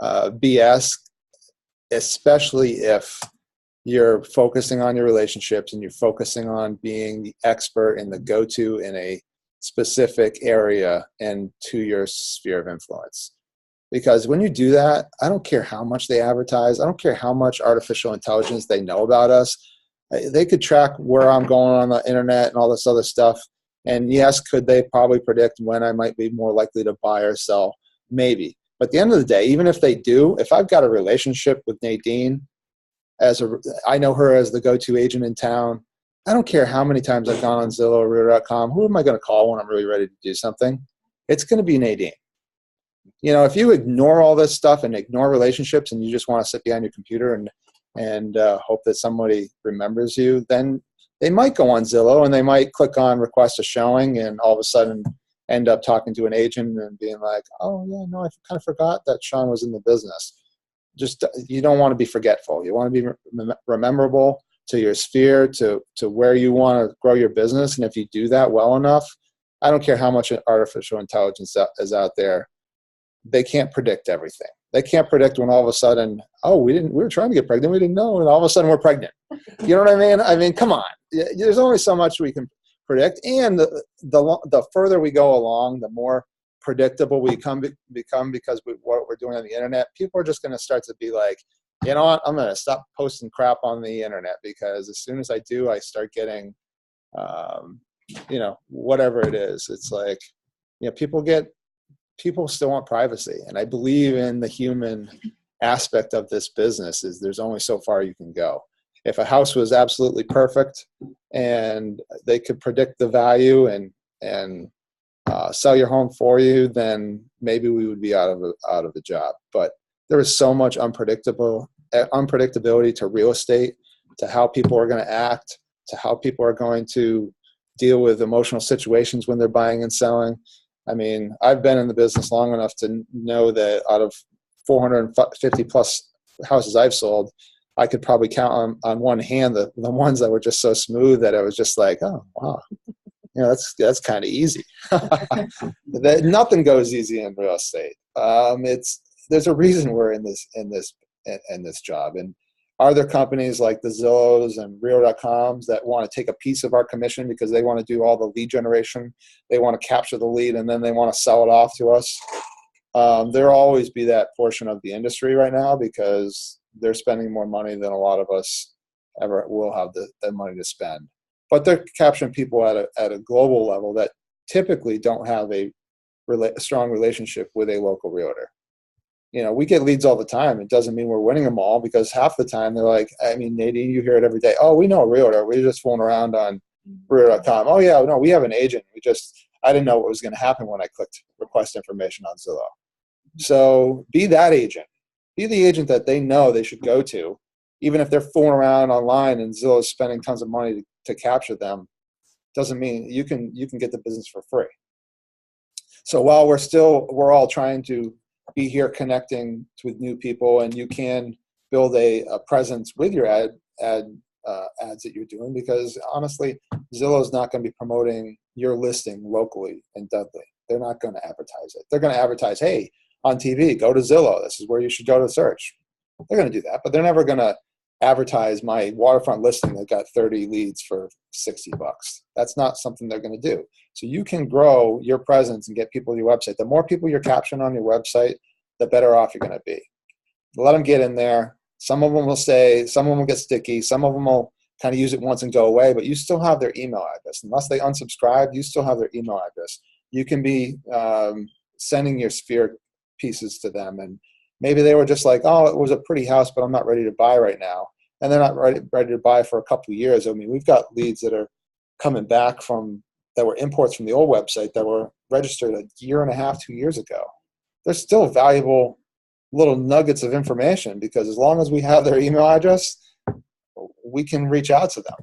BS, especially if you're focusing on your relationships and you're focusing on being the expert and the go-to in a specific area and to your sphere of influence. Because when you do that, I don't care how much they advertise. I don't care how much artificial intelligence they know about us. They could track where I'm going on the internet and all this other stuff. And yes, could they probably predict when I might be more likely to buy or sell? Maybe. But at the end of the day, even if they do, if I've got a relationship with Nadine, I know her as the go-to agent in town, I don't care how many times I've gone on Zillow or Realtor.com. Who am I going to call when I'm really ready to do something? It's going to be Nadine. If you ignore all this stuff and ignore relationships and you just want to sit behind your computer and hope that somebody remembers you, then they might go on Zillow and they might click on request a showing and all of a sudden end up talking to an agent and being like, oh, yeah, no, I kind of forgot that Sean was in the business. You don't want to be forgetful. You want to be rememberable to your sphere, to where you want to grow your business. And if you do that well enough, I don't care how much artificial intelligence is out there, they can't predict everything. They can't predict when all of a sudden, oh, we were trying to get pregnant, we didn't know, and all of a sudden we're pregnant. You know what I mean? I mean, come on. There's only so much we can predict. And the further we go along, the more predictable we become because what we're doing on the internet. People are just going to start to be like, you know what, I'm going to stop posting crap on the internet, because as soon as I do, I start getting, whatever it is. It's like, people still want privacy. And I believe in the human aspect of this business is there's only so far you can go. If a house was absolutely perfect and they could predict the value and sell your home for you, then maybe we would be out of a job. But there is so much unpredictability to real estate, to how people are going to act, to how people are going to deal with emotional situations when they're buying and selling. I mean, I've been in the business long enough to know that out of 450 plus houses I've sold, I could probably count on one hand the ones that were just so smooth that it was just like, oh, wow. That's kind of easy. Nothing goes easy in real estate. There's a reason we're in this job. And are there companies like the Zillows and Realtor.coms that want to take a piece of our commission because they want to do all the lead generation? They want to capture the lead and then they want to sell it off to us. There'll always be that portion of the industry right now because they're spending more money than a lot of us ever will have the money to spend. But they're capturing people at a global level that typically don't have a strong relationship with a local realtor. We get leads all the time. It doesn't mean we're winning them all, because half the time they're like, I mean, Nadine, you hear it every day. Oh, we know a realtor. We're just fooling around on Realtor.com. Oh yeah, no, we have an agent. I didn't know what was going to happen when I clicked request information on Zillow. So be that agent. Be the agent that they know they should go to, even if they're fooling around online and Zillow is spending tons of money to capture them. Doesn't mean you can get the business for free. So while we're all trying to be here connecting with new people, and you can build a presence with your ads that you're doing, because honestly, Zillow is not going to be promoting your listing locally in Dudley. They're not going to advertise it. They're going to advertise, hey, on TV, go to Zillow. This is where you should go to search. They're going to do that, but they're never going to advertise my waterfront listing that got 30 leads for $60. That's not something they're going to do. So you can grow your presence and get people to your website. The more people you're capturing on your website, the better off you're going to be. Let them get in there. Some of them will stay, some of them will get sticky, some of them will kind of use it once and go away, but you still have their email address. Unless they unsubscribe, you still have their email address. You can be sending your sphere pieces to them, and maybe they were just like, oh, it was a pretty house, but I'm not ready to buy right now. And they're not ready to buy for a couple of years. I mean, we've got leads that are coming back that were imports from the old website that were registered a year and a half, 2 years ago. They're still valuable little nuggets of information, because as long as we have their email address, we can reach out to them,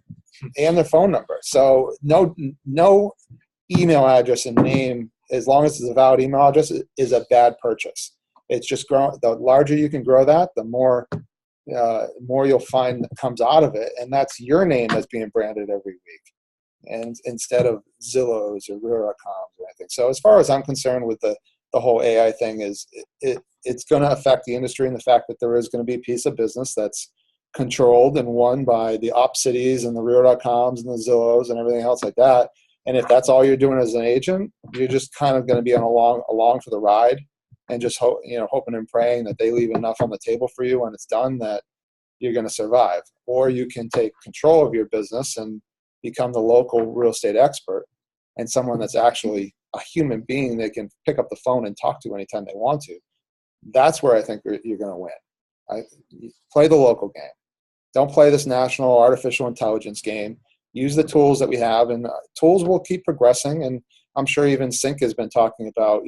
and their phone number. So no email address and name, as long as it's a valid email address, is a bad purchase. It's just growing. The larger you can grow that, the more you'll find that comes out of it, and that's your name that's being branded every week, and instead of Zillow's or Realtor.coms or anything. So as far as I'm concerned with the whole AI thing, is it's going to affect the industry, and the fact that there is going to be a piece of business that's controlled and won by the Opcities and the Realtor.coms and the Zillows and everything else like that. And if that's all you're doing as an agent, you're just kind of going to be along for the ride, and just hoping and praying that they leave enough on the table for you when it's done that you're going to survive. Or you can take control of your business and become the local real estate expert, and someone that's actually a human being they can pick up the phone and talk to anytime they want to. That's where I think you're going to win. Play the local game. Don't play this national artificial intelligence game. Use the tools that we have, and tools will keep progressing. And I'm sure even Sync has been talking about,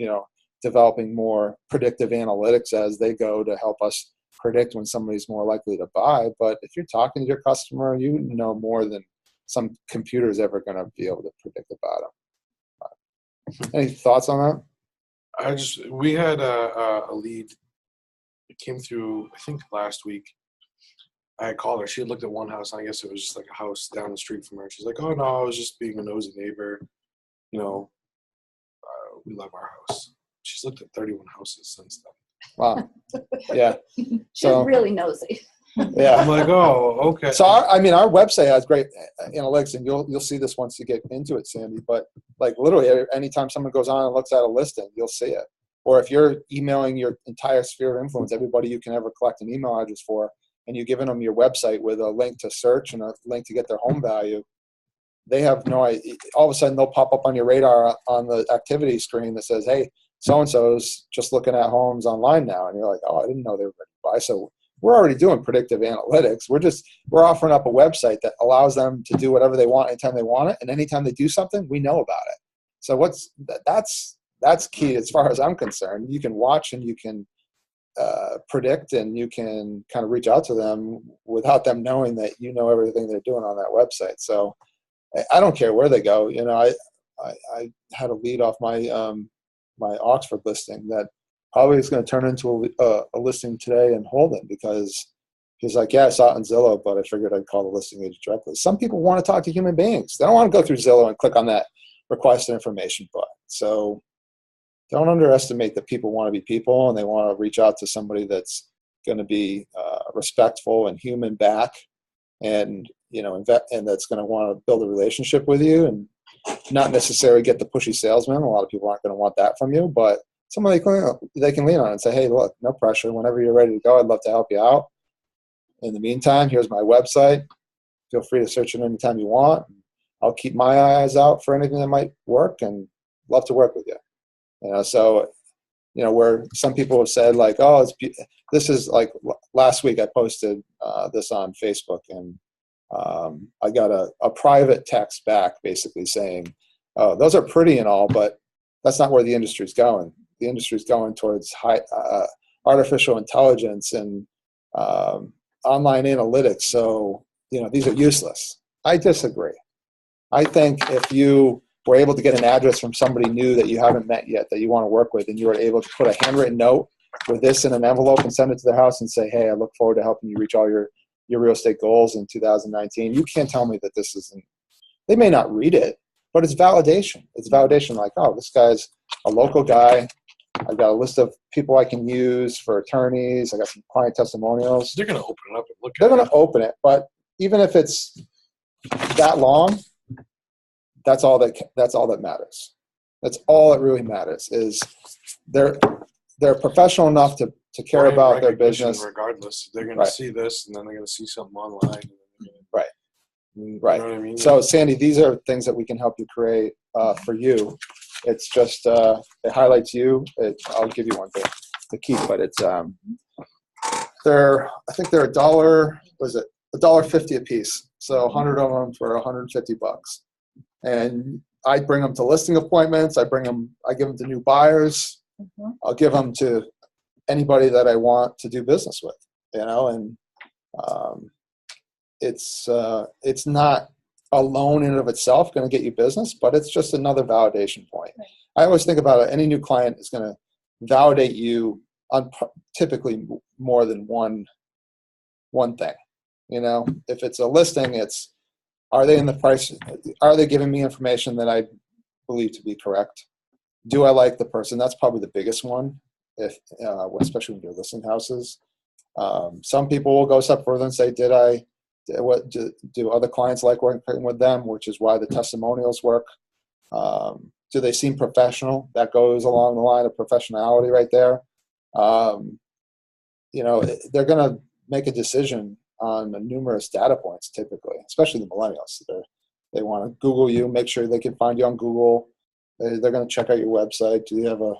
developing more predictive analytics as they go to help us predict when somebody's more likely to buy. But if you're talking to your customer, you know more than some computer is ever going to be able to predict about them. Any thoughts on that? We had a lead that came through, I think last week. I called her. She had looked at one house, and I guess it was just like a house down the street from her. She's like, "Oh no, I was just being a nosy neighbor. You know, we love our house." She's looked at 31 houses since then. Wow. Yeah. She's So really nosy. yeah. I'm like, "Oh, okay." So our website has great analytics, and you'll see this once you get into it, Sandy. But like literally, anytime someone goes on and looks at a listing, you'll see it. Or if you're emailing your entire sphere of influence, everybody you can ever collect an email address for, and you're giving them your website with a link to search and a link to get their home value, they have no idea. All of a sudden, they'll pop up on your radar on the activity screen that says, "Hey, so and so's just looking at homes online now," and you're like, "Oh, I didn't know they were ready to buy." So we're already doing predictive analytics. We're offering up a website that allows them to do whatever they want anytime they want it, and anytime they do something, we know about it. So that's key as far as I'm concerned. You can watch and you can predict, and you can kind of reach out to them without them knowing that you know everything they're doing on that website. So I don't care where they go. You know, I had a lead off my my Oxford listing that probably is going to turn into a listing today in Holden, because he's like, "Yeah, I saw it on Zillow, but I figured I'd call the listing agent directly." Some people want to talk to human beings. They don't want to go through Zillow and click on that request information button. So don't underestimate that people want to be people, and they want to reach out to somebody that's going to be respectful and human back, and and that's going to want to build a relationship with you, and not necessarily get the pushy salesman. A lot of people aren't going to want that from you, but somebody they can lean on and say, "Hey, look, no pressure. Whenever you're ready to go, I'd love to help you out. In the meantime, here's my website. Feel free to search it anytime you want. I'll keep my eyes out for anything that might work, and love to work with you." So, where some people have said like, "Oh, this is like last week I posted this on Facebook, and I got a private text back basically saying, 'Oh, those are pretty and all, but that's not where the industry's going. The industry's going towards high artificial intelligence and online analytics. So, these are useless.'" I disagree. I think if you were able to get an address from somebody new that you haven't met yet that you want to work with, and you were able to put a handwritten note with this in an envelope and send it to their house and say, "Hey, I look forward to helping you reach all your real estate goals in 2019. You can't tell me that this isn't." They may not read it, but it's validation. It's validation like, "Oh, this guy's a local guy. I've got a list of people I can use for attorneys. I got some client testimonials." They're going to open it up and look They're at going to open it, but even if it's that long, that's all that matters. That's all that really matters is they're professional enough to care Brand about their recognition business. Regardless, they're going Right. to see this, and then they're going to see something online. Right. You Right. know what I mean? So, Sandy, these are things that we can help you create for you. It's just it highlights you. I'll give you one to keep, but it's I think they're $1.50 a piece. So 100 of them for $150, and I bring them to listing appointments. I give them to new buyers. Mhm. I'll give them to anybody that I want to do business with. And it's not alone in and of itself going to get you business, but it's just another validation point. Right. I always think about it. Any new client is going to validate you on typically more than one thing. If it's a listing, it's, are they in the price? Are they giving me information that I believe to be correct? Do I like the person? That's probably the biggest one, especially when you're listing houses. Some people will go a step further and say, do other clients like working with them, which is why the testimonials work. Do they seem professional? That goes along the line of professionality right there. They're going to make a decision on numerous data points, typically, especially the millennials. They want to Google you, make sure they can find you on Google. They're going to check out your website. Do you have a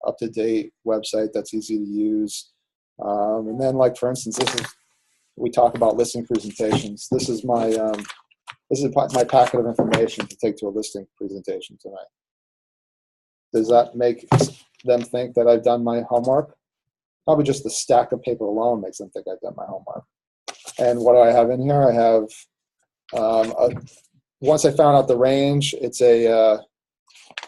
up-to-date website that's easy to use? And then, like, for instance, we talk about listing presentations. This is my packet of information to take to a listing presentation tonight. Does that make them think that I've done my homework? Probably just the stack of paper alone makes them think I've done my homework. And what do I have in here? I have, once I found out the range,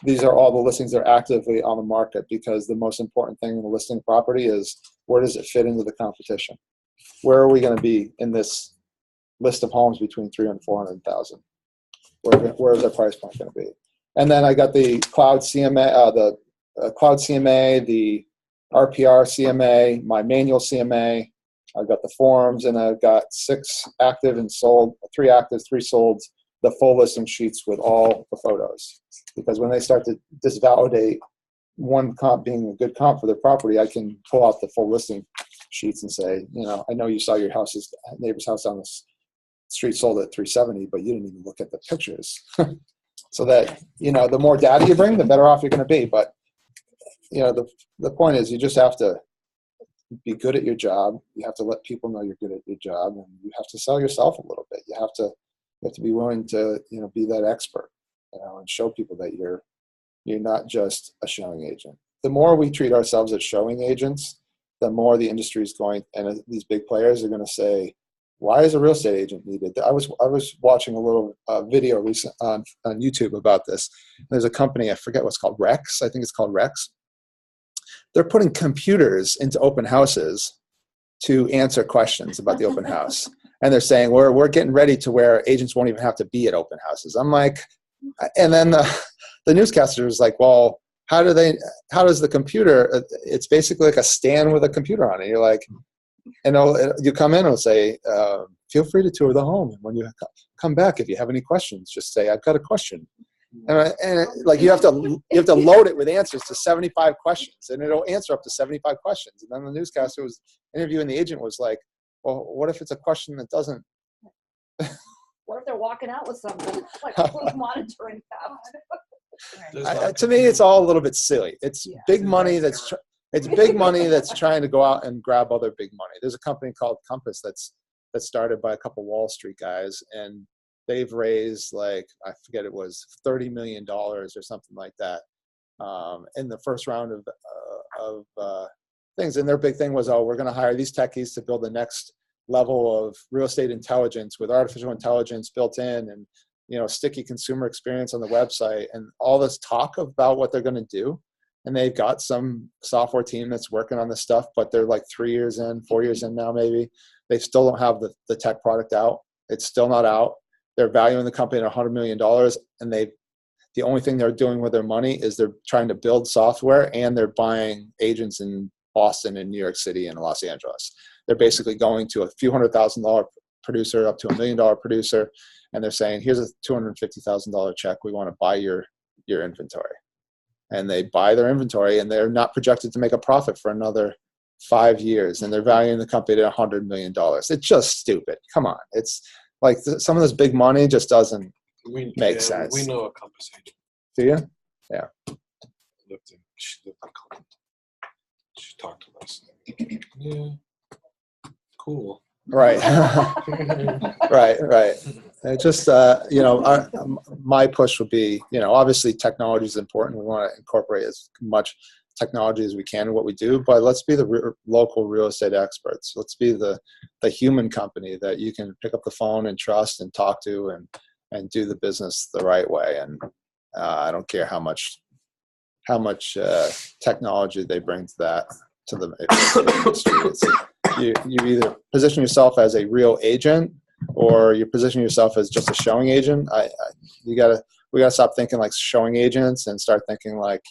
these are all the listings that are actively on the market, because the most important thing in the listing property is, where does it fit into the competition? where are we going to be in this list of homes between 300 and 400,000? Where is our price point going to be? And then I got the cloud CMA, cloud CMA, the RPR CMA, my manual CMA. I've got the forms, and I've got 6 active and sold, 3 active, 3 sold, the full listing sheets with all the photos. Because when they start to disvalidate one comp being a good comp for their property, I can pull out the full listing sheets and say, I know you saw your neighbor's house on this street sold at 370, but you didn't even look at the pictures. So that, the more data you bring, the better off you're going to be. But, the point is you just have to be good at your job. You have to let people know you're good at your job, and you have to sell yourself a little bit. You have to be willing to, be that expert, and show people that you're not just a showing agent. The more we treat ourselves as showing agents, the more the industry is going, and these big players are going to say, why is a real estate agent needed? I was watching a little video recent on YouTube about this. There's a company, I forget what's called, Rex. I think it's called Rex. They're putting computers into open houses to answer questions about the open house. And they're saying, we're getting ready to where agents won't even have to be at open houses. I'm like, and then the newscaster is like, well, how does the computer, it's basically like a stand with a computer on it. You're like, you come in and say, feel free to tour the home. And when you come back, if you have any questions, just say, I've got a question. And like you have to load it with answers to 75 questions, and it'll answer up to 75 questions. And then the newscaster was interviewing the agent was like, well, what if it's a question that doesn't? What if they're walking out with something? Like, who's monitoring that? To me, it's all a little bit silly. It's big money it's big money that's trying to go out and grab other big money. There's a company called Compass that's started by a couple Wall Street guys, and they've raised, like, I forget, it was $30 million or something like that in the first round of things. And their big thing was, we're going to hire these techies to build the next level of real estate intelligence with artificial intelligence built in, and sticky consumer experience on the website, and all this talk about what they're going to do. And they've got some software team that's working on this stuff, but they're like 4 years in now maybe. They still don't have the tech product out. It's still not out. They're valuing the company at $100 million, and the only thing they're doing with their money is they're trying to build software, and they're buying agents in Boston and New York City and Los Angeles. They're basically going to a few $100,000 producer up to $1 million producer, and they're saying, here's a $250,000 check. We want to buy your inventory. And they buy their inventory, and they're not projected to make a profit for another 5 years, and they're valuing the company at $100 million. It's just stupid. Come on. It's like some of this big money just doesn't make sense. We know a Compass agent. Do you? Yeah. She lived in Cleveland. She talked to us. Yeah. Cool. Right. right. It just, my push would be, obviously technology is important. We want to incorporate as much technology as we can in what we do, but let's be the local real estate experts. Let's be the human company that you can pick up the phone and trust and talk to and do the business the right way. And I don't care how much technology they bring to the industry. You either position yourself as a real agent, or you position yourself as just a showing agent. We gotta stop thinking like showing agents and start thinking like,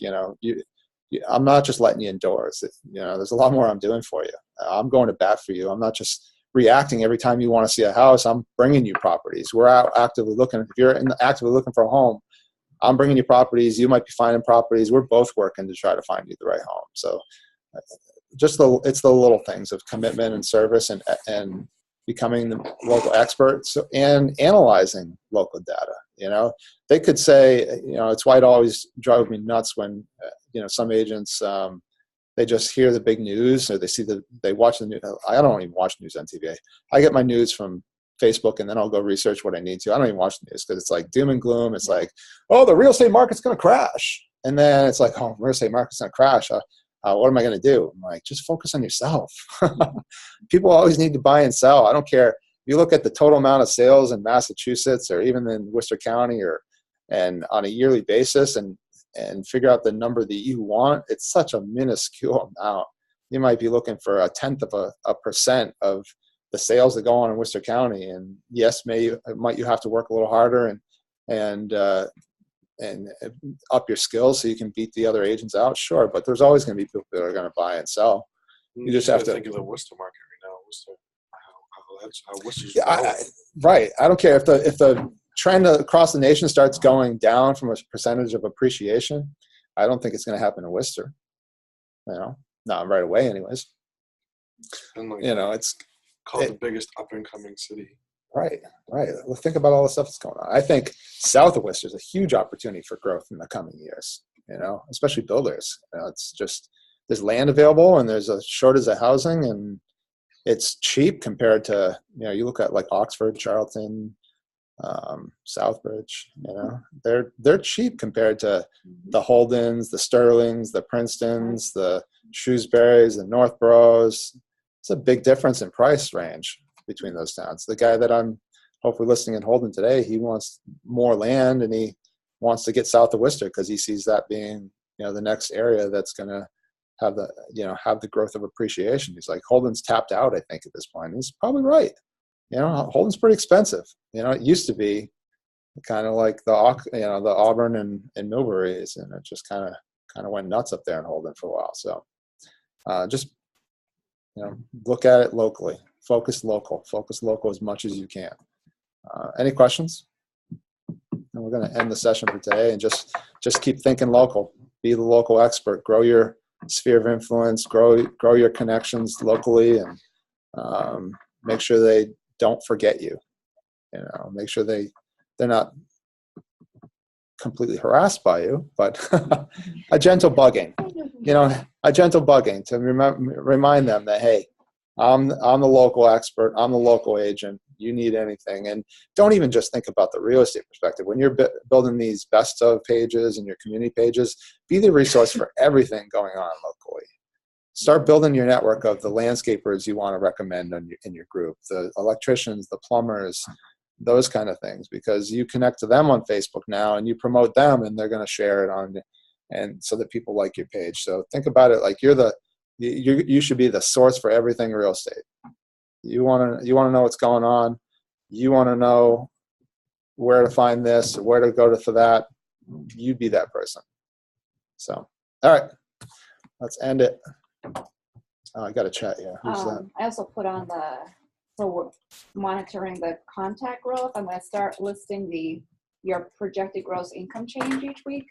I'm not just letting you indoors. There's a lot more I'm doing for you. I'm going to bat for you. I'm not just reacting every time you want to see a house. I'm bringing you properties. We're out actively looking. If you're actively looking for a home, I'm bringing you properties. You might be finding properties. We're both working to try to find you the right home. So it's the little things of commitment and service and becoming the local experts and analyzing local data. They could say, it's why it always drives me nuts when, some agents, they just hear the big news, or they watch the news. I don't even watch news on TV. I get my news from Facebook, and then I'll go research what I need to. I don't even watch the news because it's like doom and gloom. It's like, oh, the real estate market's going to crash. And then it's like, oh, real estate market's going to crash. What am I going to do? I'm like, just focus on yourself. People always need to buy and sell. I don't care. You look at the total amount of sales in Massachusetts or even in Worcester County and on a yearly basis and figure out the number that you want. It's such a minuscule amount you might be looking for 0.1% of the sales that go on in Worcester County. And yes, might you have to work a little harder and up your skills so you can beat the other agents out. Sure, but there's always going to be people that are going to buy and sell. You just have to think of the Worcester market right now. Worcester, how Worcester's Yeah, growing. right. I don't care if the trend across the nation starts going down from a percentage of appreciation. I don't think it's going to happen in Worcester. Not right away, anyways. And like, It's called the biggest up and coming city. right. Well, think about all the stuff that's going on. I think south of Worcester is a huge opportunity for growth in the coming years. Especially builders. It's just there's land available and there's a shortage of housing, and it's cheap compared to you look at like Oxford, Charlton, Southbridge. They're cheap compared to the Holdens, the Sterlings, the Princetons, the Shrewsburys, the Northboroughs. It's a big difference in price range between those towns. The guy that I'm hopefully listing in Holden today, he wants more land and he wants to get south of Worcester because he sees that being the next area that's going to have the growth of appreciation. He's like, Holden's tapped out, I think, at this point. And he's probably right. Holden's pretty expensive. It used to be kind of like the Auburn and Millburys, and it just kind of went nuts up there in Holden for a while. So just look at it locally. Focus local as much as you can. Any questions? And we're going to end the session for today, and just keep thinking local. Be the local expert. Grow your sphere of influence. Grow your connections locally, and make sure they don't forget you. Make sure they're not completely harassed by you, but a gentle bugging. A gentle bugging to remind them that, hey, I'm the local expert. I'm the local agent. You need anything. And don't even just think about the real estate perspective. When you're building these best of pages and your community pages, be the resource for everything going on locally. Start building your network of the landscapers you want to recommend in your group, the electricians, the plumbers, those kind of things, because you connect to them on Facebook now and you promote them and they're going to share it on, and so that people like your page. So think about it like you should be the source for everything real estate. You want to know what's going on. You want to know where to find this, or where to go for that. You be that person. So, all right, let's end it. Oh, I got a chat here. Who's that? I also put on so we're monitoring the contact growth. I'm going to start listing your projected gross income change each week.